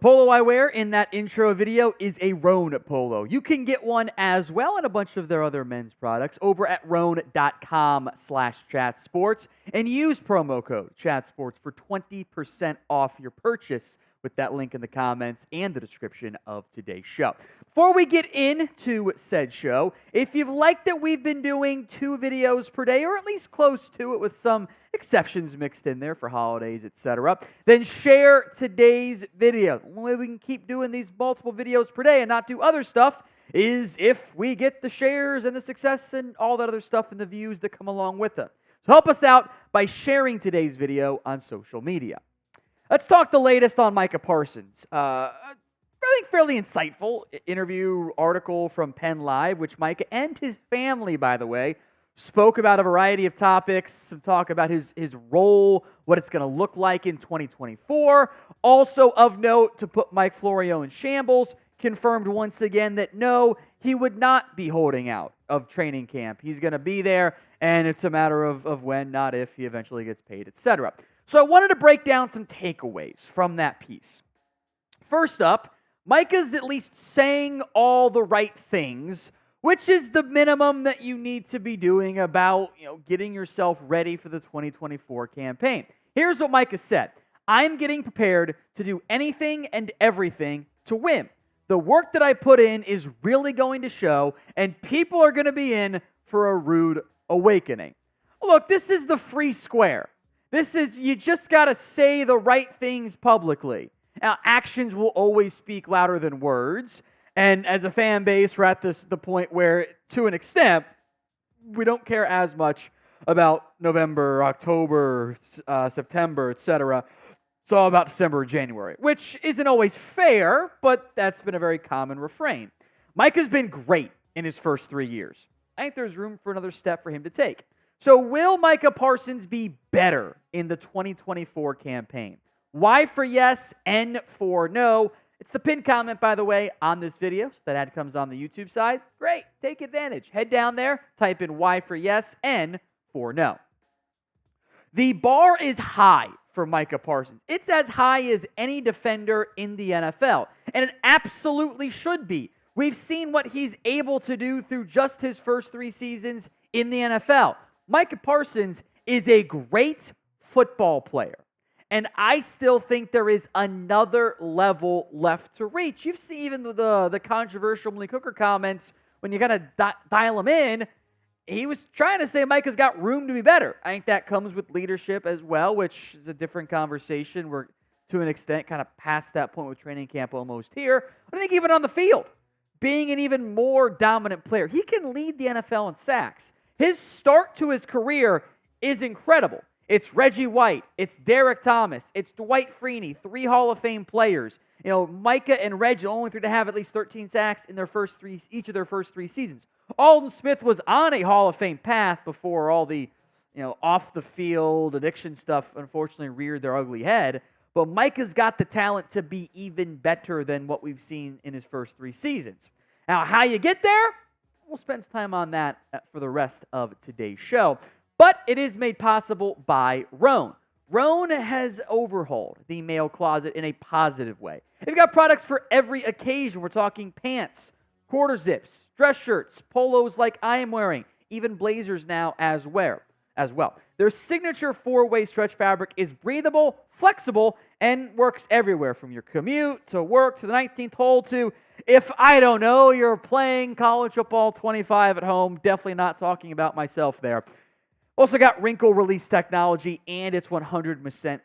The polo I wear in that intro video is a Roan polo. You can get one as well and a bunch of their other men's products over at roan.com/chatsports and use promo code chatsports for 20% off your purchase with that link in the comments and the description of today's show. Before we get into said show, if you've liked that we've been doing 2 videos per day, or at least close to it with some exceptions mixed in there for holidays, etc., then share today's video. The only way we can keep doing these multiple videos per day and not do other stuff is if we get the shares and the success and all that other stuff and the views that come along with it. So help us out by sharing today's video on social media. Let's talk the latest on Micah Parsons. I think fairly insightful interview article from PennLive, which Micah and his family, by the way, spoke about a variety of topics, some talk about his role, what it's going to look like in 2024. Also of note, to put Mike Florio in shambles, confirmed once again that no, he would not be holding out of training camp. He's going to be there, and it's a matter of when, not if, he eventually gets paid, etc. So I wanted to break down some takeaways from that piece. First up, Micah's at least saying all the right things, which is the minimum that you need to be doing about, getting yourself ready for the 2024 campaign. Here's what Micah said. I'm getting prepared to do anything and everything to win. The work that I put in is really going to show, and people are going to be in for a rude awakening. Look, this is the free square. This is, you just got to say the right things publicly. Now, actions will always speak louder than words. And as a fan base, we're at the point where, to an extent, we don't care as much about November, October, September, etc. It's all about December or January, which isn't always fair, but that's been a very common refrain. Micah's been great in his first 3 years. I think there's room for another step for him to take. So will Micah Parsons be better in the 2024 campaign? Y for yes, N for no. It's the pinned comment, by the way, on this video. So that ad comes on the YouTube side. Great, take advantage. Head down there, type in Y for yes, N for no. The bar is high for Micah Parsons. It's as high as any defender in the NFL, and it absolutely should be. We've seen what he's able to do through just his first 3 seasons in the NFL. Micah Parsons is a great football player, and I still think there is another level left to reach. You've seen even the controversial Malik Hooker comments when you kind of dial him in. He was trying to say Micah's got room to be better. I think that comes with leadership as well, which is a different conversation. We're, to an extent, kind of past that point with training camp almost here. But I think even on the field, being an even more dominant player, he can lead the NFL in sacks. His start to his career is incredible. It's Reggie White, it's Derek Thomas, it's Dwight Freeney, 3 Hall of Fame players. Micah and Reggie, only 3 to have at least 13 sacks in each of their first 3 seasons. Aldon Smith was on a Hall of Fame path before all the, off the field addiction stuff unfortunately reared their ugly head. But Micah's got the talent to be even better than what we've seen in his first 3 seasons. Now, how you get there? We'll spend time on that for the rest of today's show. But it is made possible by Roan. Roan has overhauled the male closet in a positive way. They've got products for every occasion. We're talking pants, quarter zips, dress shirts, polos like I am wearing, even blazers now as well. Their signature 4-way stretch fabric is breathable, flexible, and works everywhere from your commute to work to the 19th hole to, if I don't know, you're playing college football 25 at home. Definitely not talking about myself there. Also got wrinkle release technology, and it's 100%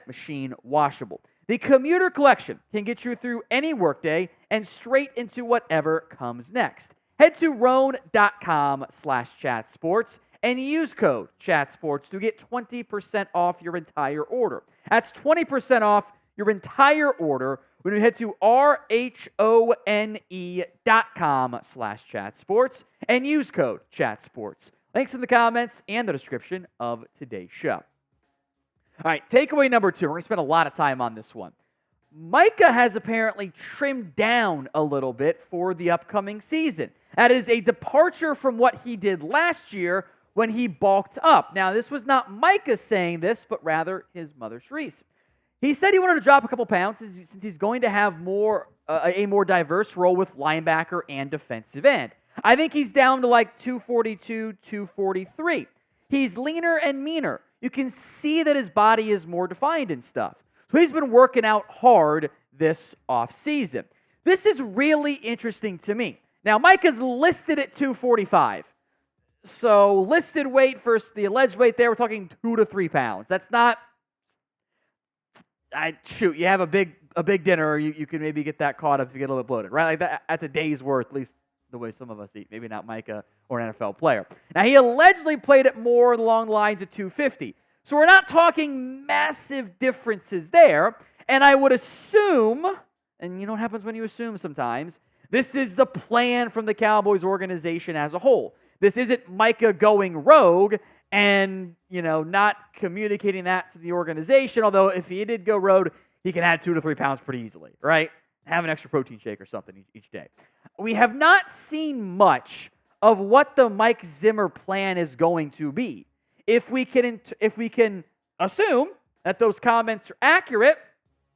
machine washable. The Commuter Collection can get you through any workday and straight into whatever comes next. Head to roan.com/chatsports and use code chatsports to get 20% off your entire order. That's 20% off your entire order when you head to RHONE.com/chatsports and use code chatsports. Links in the comments and the description of today's show. All right, takeaway number 2. We're going to spend a lot of time on this one. Micah has apparently trimmed down a little bit for the upcoming season. That is a departure from what he did last year when he bulked up. Now, this was not Micah saying this, but rather his mother, Sherese. He said he wanted to drop a couple pounds since he's going to have a more diverse role with linebacker and defensive end. I think he's down to like 242, 243. He's leaner and meaner. You can see that his body is more defined and stuff. So he's been working out hard this offseason. This is really interesting to me. Now, Micah's listed at 245. So listed weight versus the alleged weight there, we're talking 2 to 3 pounds. That's not... you have a big dinner, or you can maybe get that caught up if you get a little bit bloated, right? Like that's a day's worth, at least the way some of us eat. Maybe not Micah or an NFL player. Now, he allegedly played it more along the lines of 250. So we're not talking massive differences there. And I would assume, and you know what happens when you assume sometimes, this is the plan from the Cowboys organization as a whole. This isn't Micah going rogue and, not communicating that to the organization. Although if he did go rogue, he can add 2 to 3 pounds pretty easily, right? Have an extra protein shake or something each day. We have not seen much of what the Mike Zimmer plan is going to be. If we can assume that those comments are accurate,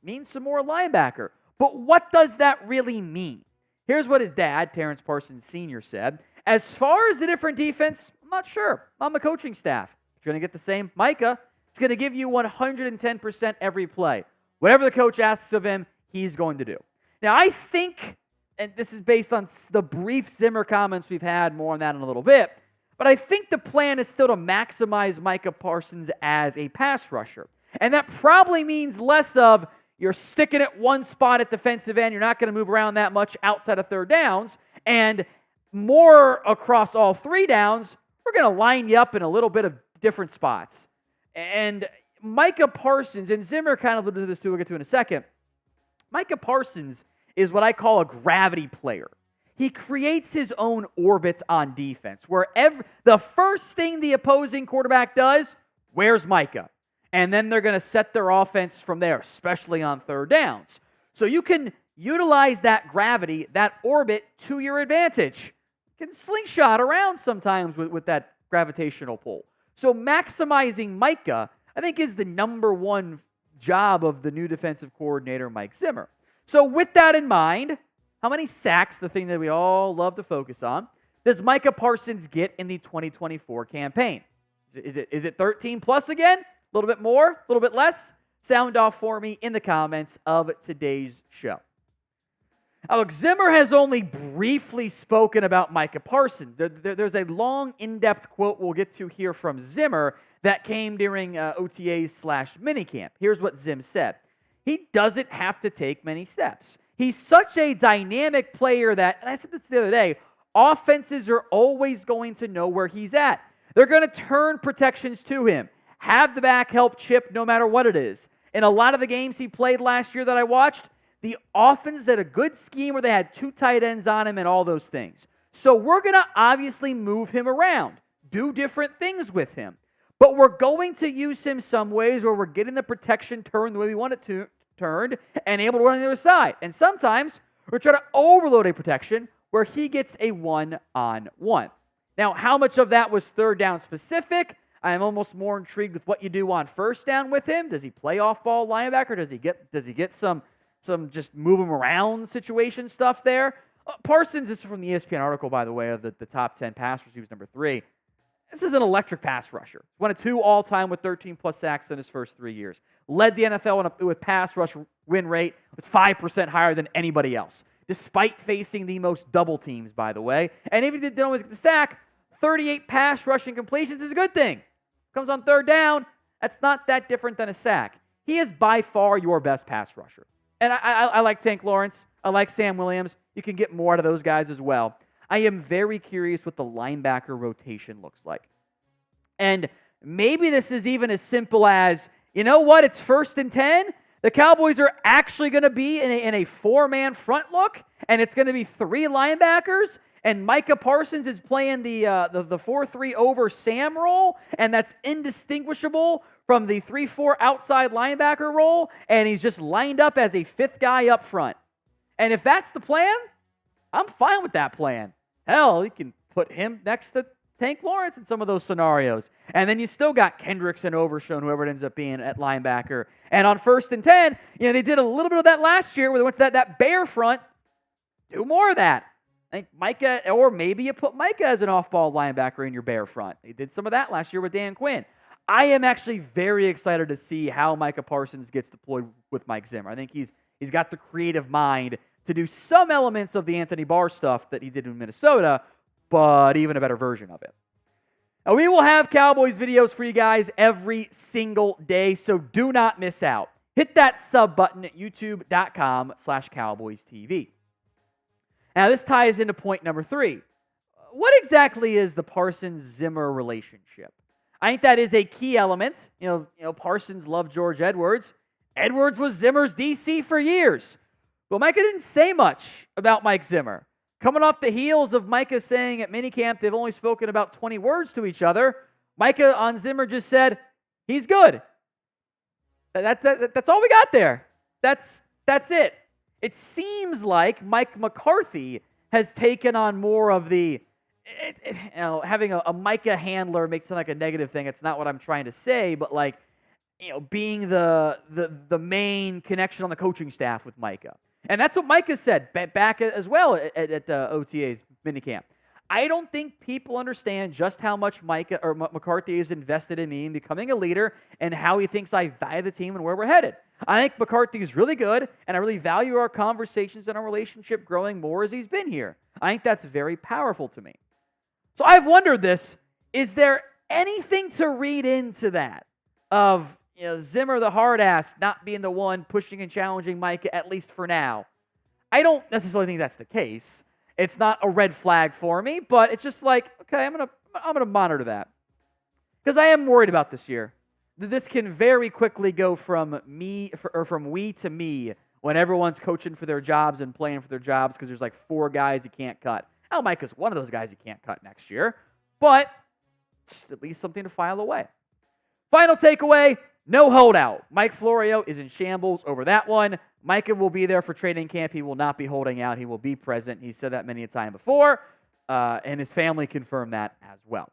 means some more linebacker. But what does that really mean? Here's what his dad, Terrence Parsons Sr., said. As far as the different defense, I'm not sure. I'm the coaching staff. You're going to get the same Micah. It's going to give you 110% every play. Whatever the coach asks of him, he's going to do. Now, I think, and this is based on the brief Zimmer comments we've had, more on that in a little bit, but I think the plan is still to maximize Micah Parsons as a pass rusher. And that probably means less of you're sticking at one spot at defensive end, you're not going to move around that much outside of third downs, and more across all 3 downs, we're going to line you up in a little bit of different spots. And Micah Parsons, and Zimmer kind of alluded to this too, we'll get to in a second. Micah Parsons is what I call a gravity player. He creates his own orbits on defense, where the first thing the opposing quarterback does, where's Micah? And then they're going to set their offense from there, especially on third downs. So you can utilize that gravity, that orbit, to your advantage. You can slingshot around sometimes with that gravitational pull. So maximizing Micah, I think, is the number one job of the new defensive coordinator, Mike Zimmer. So with that in mind, how many sacks, the thing that we all love to focus on, does Micah Parsons get in the 2024 campaign? Is it 13 plus again? A little bit more? A little bit less? Sound off for me in the comments of today's show. Alex Zimmer has only briefly spoken about Micah Parsons. There's a long, in-depth quote we'll get to here from Zimmer that came during OTAs/minicamp. Here's what Zim said. He doesn't have to take many steps. He's such a dynamic player that, and I said this the other day, offenses are always going to know where he's at. They're going to turn protections to him, have the back help chip no matter what it is. In a lot of the games he played last year that I watched, the offense had a good scheme where they had 2 tight ends on him and all those things. So we're going to obviously move him around, do different things with him. But we're going to use him some ways where we're getting the protection turned the way we want it to turned and able to run on the other side. And sometimes we're trying to overload a protection where he gets a one-on-one. Now, how much of that was third down specific? I'm almost more intrigued with what you do on first down with him. Does he play off-ball linebacker? Does he get some just move him around situation stuff there? Parsons, this is from the ESPN article, by the way, of the top 10 pass receivers, number 3. This is an electric pass rusher. One of 2 all-time with 13-plus sacks in his first 3 years. Led the NFL with pass rush win rate. Was 5% higher than anybody else, despite facing the most double teams, by the way. And even if he didn't always get the sack, 38 pass rushing completions is a good thing. Comes on third down, that's not that different than a sack. He is by far your best pass rusher. And I like Tank Lawrence. I like Sam Williams. You can get more out of those guys as well. I am very curious what the linebacker rotation looks like. And maybe this is even as simple as, you know what, it's 1st and 10. The Cowboys are actually going to be in a 4-man front look, and it's going to be 3 linebackers, and Micah Parsons is playing the 4-3 over Sam role, and that's indistinguishable from the 3-4 outside linebacker role, and he's just lined up as a 5th guy up front. And if that's the plan, I'm fine with that plan. Hell, you can put him next to Tank Lawrence in some of those scenarios. And then you still got Kendricks and Overshown, whoever it ends up being at linebacker. And on 1st and 10, they did a little bit of that last year where they went to that bear front. Do more of that. I think Micah, or maybe you put Micah as an off-ball linebacker in your bear front. They did some of that last year with Dan Quinn. I am actually very excited to see how Micah Parsons gets deployed with Mike Zimmer. I think he's got the creative mind to do some elements of the Anthony Barr stuff that he did in Minnesota, but even a better version of it. Now, we will have Cowboys videos for you guys every single day, so do not miss out. Hit that sub button at youtube.com/CowboysTV. Now, this ties into point number 3. What exactly is the Parsons-Zimmer relationship? I think that is a key element. Parsons loved George Edwards. Edwards was Zimmer's DC for years. But Micah didn't say much about Mike Zimmer. Coming off the heels of Micah saying at minicamp they've only spoken about 20 words to each other, Micah on Zimmer just said, he's good. That's all we got there. That's it. It seems like Mike McCarthy has taken on more of the, having a Micah handler makes it sound like a negative thing. It's not what I'm trying to say, but being the main connection on the coaching staff with Micah. And that's what Micah said back as well at OTA's minicamp. I don't think people understand just how much Micah or McCarthy is invested in me and becoming a leader and how he thinks I value the team and where we're headed. I think McCarthy is really good, and I really value our conversations and our relationship growing more as he's been here. I think that's very powerful to me. So I've wondered this, is there anything to read into that of Zimmer the hard ass not being the one pushing and challenging Micah, at least for now? I don't necessarily think that's the case. It's not a red flag for me, but it's just like, okay, I'm gonna monitor that. Because I am worried about this year. This can very quickly go from from we to me when everyone's coaching for their jobs and playing for their jobs because there's like 4 guys you can't cut. Now, Micah's one of those guys you can't cut next year, but it's at least something to file away. Final takeaway, no holdout. Mike Florio is in shambles over that one. Micah will be there for training camp. He will not be holding out. He will be present. He said that many a time before, and his family confirmed that as well.